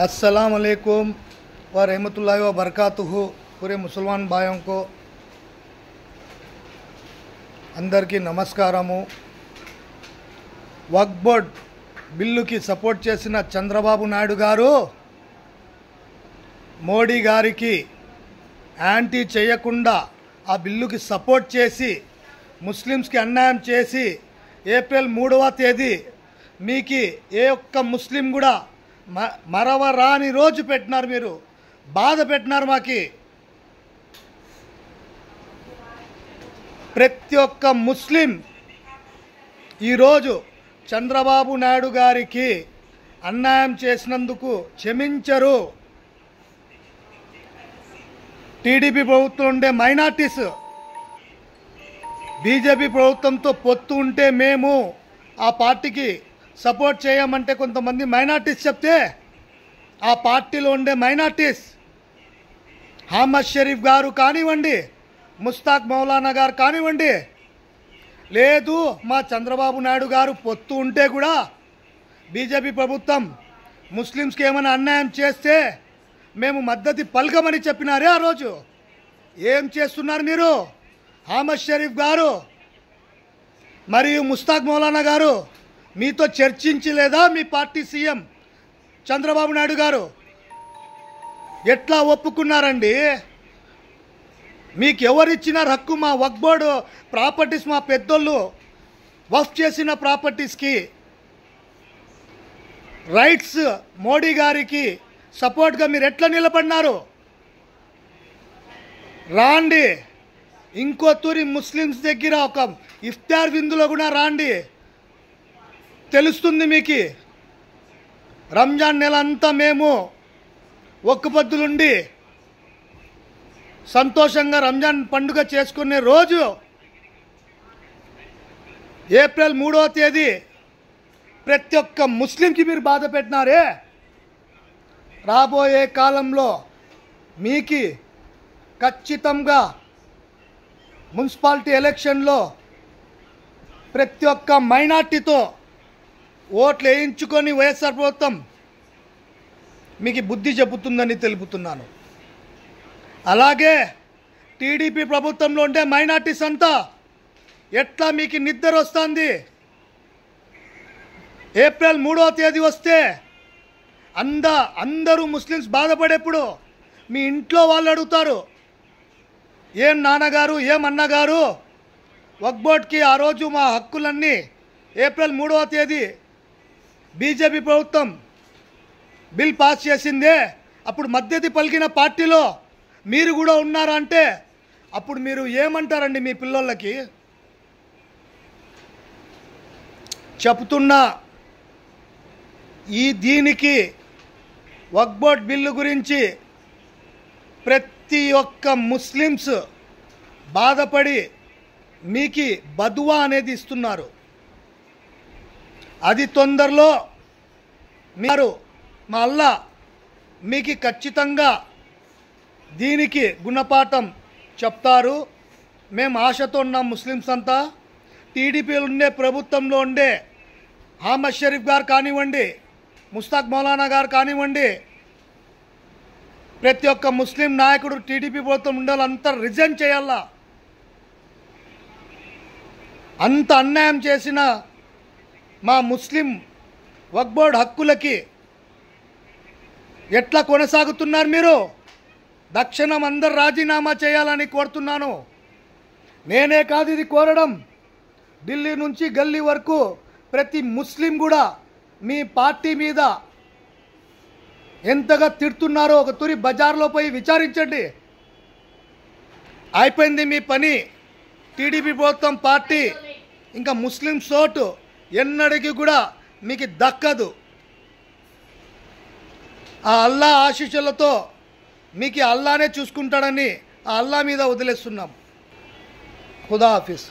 अस्सलाम वालेकुम व रहमतुल्लाहि व बरकातुहू। पूरे मुसलमान भाइयों को అందరికీ నమస్కారము। వక్ఫ్ బోర్డ్ బిల్లుకి సపోర్ట్ చేసిన చంద్రబాబు నాయుడు గారు మోడీ గారికి యాంటీ చేయకుండా ఆ బిల్లుకి సపోర్ట్ చేసి ముస్లిమ్స్కి అన్యాయం చేసి ఏప్రిల్ 3వ తేదీ మీకు ఏ ఒక్క ముస్లిం కూడా మరవరాని రోజు పెట్టినారు, మీరు బాధ పెట్టినారు మాకి। ప్రతి ఒక్క ముస్లిం ఈరోజు చంద్రబాబు నాయుడు గారికి అన్యాయం చేసినందుకు క్షమించరు। టీడీపీ ప్రభుత్వం ఉండే మైనార్టీస్ బీజేపీ ప్రభుత్వంతో పొత్తు ఉంటే మేము ఆ పార్టీకి సపోర్ట్ చేయమంటే కొంతమంది మైనార్టీస్ చెప్తే ఆ పార్టీలో ఉండే మైనార్టీస్ అహ్మద్ షరీఫ్ గారు కానివ్వండి, ముస్తాక్ మౌలానా గారు కానివ్వండి, లేదు మా చంద్రబాబు నాయుడు గారు పొత్తు ఉంటే కూడా బీజేపీ ప్రభుత్వం ముస్లిమ్స్కి ఏమైనా అన్యాయం చేస్తే మేము మద్దతు పలకమని చెప్పినారే ఆ రోజు। ఏం చేస్తున్నారు మీరు? అహ్మద్ షరీఫ్ గారు మరియు ముస్తాక్ మౌలానా గారు మీతో చర్చించలేదా? మీ పార్టీ సీఎం చంద్రబాబు నాయుడు గారు ఎట్లా ఒప్పుకున్నారండి? మీకు ఎవరిచ్చిన హక్కు? మా వక్ఫ్ బోర్డు ప్రాపర్టీస్ మా పెద్దోళ్ళు వక్ఫ్ చేసిన ప్రాపర్టీస్కి రైట్స్ మోడీ గారికి సపోర్ట్గా మీరు ఎట్లా నిలబడినారు? రాండి, ఇంకో తూరి ముస్లిమ్స్ దగ్గర ఒక ఇఫ్తార్ విందులో కూడా రాండి, తెలుస్తుంది మీకు। రంజాన్ నెల అంతా మేము ఒక్క పొద్దులుండి సంతోషంగా రంజాన్ పండుగ చేసుకునే రోజు ఏప్రిల్ 3వ తేదీ ప్రతి ఒక్క ముస్లింకి మీరు బాధ పెట్టినారే। రాబోయే కాలంలో మీకు ఖచ్చితంగా మున్సిపాలిటీ ఎలక్షన్లో ప్రతి ఒక్క మైనార్టీతో ఓట్లు వేయించుకొని వైఎస్ఆర్ ప్రభుత్వం మీకు బుద్ధి చెబుతుందని తెలుపుతున్నాను। అలాగే టీడీపీ ప్రభుత్వంలో ఉండే మైనార్టీస్ అంతా ఎట్లా మీకు నిద్ర వస్తుంది? ఏప్రిల్ 3వ తేదీ వస్తే అందరూ ముస్లిమ్స్ బాధపడేప్పుడు మీ ఇంట్లో వాళ్ళు అడుగుతారు, ఏం నాన్నగారు, ఏం అన్నగారు, వక్ఫ్ బోర్డ్కి ఆ రోజు మా హక్కులన్నీ ఏప్రిల్ 3వ తేదీ బీజేపీ ప్రభుత్వం బిల్ పాస్ చేసిందే, అప్పుడు మద్దతు పలికిన పార్టీలో మీరు కూడా ఉన్నారా అంటే అప్పుడు మీరు ఏమంటారండి మీ పిల్లలకి? చెప్తున్నా, దీనికి వక్ఫ్ బోర్డ్ బిల్లు గురించి ప్రతి ఒక్క ముస్లిమ్స్ బాధపడి మీకు బదువా అనేది ఇస్తున్నారు। అది తొందరలో మీరు మా అల్లా మీకు ఖచ్చితంగా దీనికి గుణపాఠం చెప్తారు। మేము ఆశతో ఉన్నాం ముస్లిమ్స్ అంతా। టీడీపీలో ఉండే ప్రభుత్వంలో ఉండే అహ్మద్ షరీఫ్ గారు కానివ్వండి, ముస్తాక్ మౌలానా గారు కానివ్వండి, ప్రతి ఒక్క ముస్లిం నాయకుడు టీడీపీ ప్రభుత్వం ఉండాలంతా రిజైన్ చేయాలా। అంత అన్యాయం చేసిన మా ముస్లిం వక్ఫ్ బోర్డ్ హక్కులకి ఎట్లా కొనసాగుతున్నారు మీరు? తక్షణం అందరు రాజీనామా చేయాలని కోరుతున్నాను। నేనే కాదు ఇది కోరడం, ఢిల్లీ నుంచి గల్లీ వరకు ప్రతి ముస్లిం కూడా మీ పార్టీ మీద ఎంతగా తిడుతున్నారో ఒక తూరి బజార్లో పోయి విచారించండి। అయిపోయింది మీ పని। టీడీపీ ప్రభుత్వం పార్టీ ఇంకా ముస్లిం సోటు ఎన్నడికి కూడా మీకు దక్కదు। ఆ అల్లా ఆశీస్సులతో మీకు అల్లానే చూసుకుంటాడని ఆ అల్లా మీద వదిలేస్తున్నాం। ఖుదా హాఫిజ్।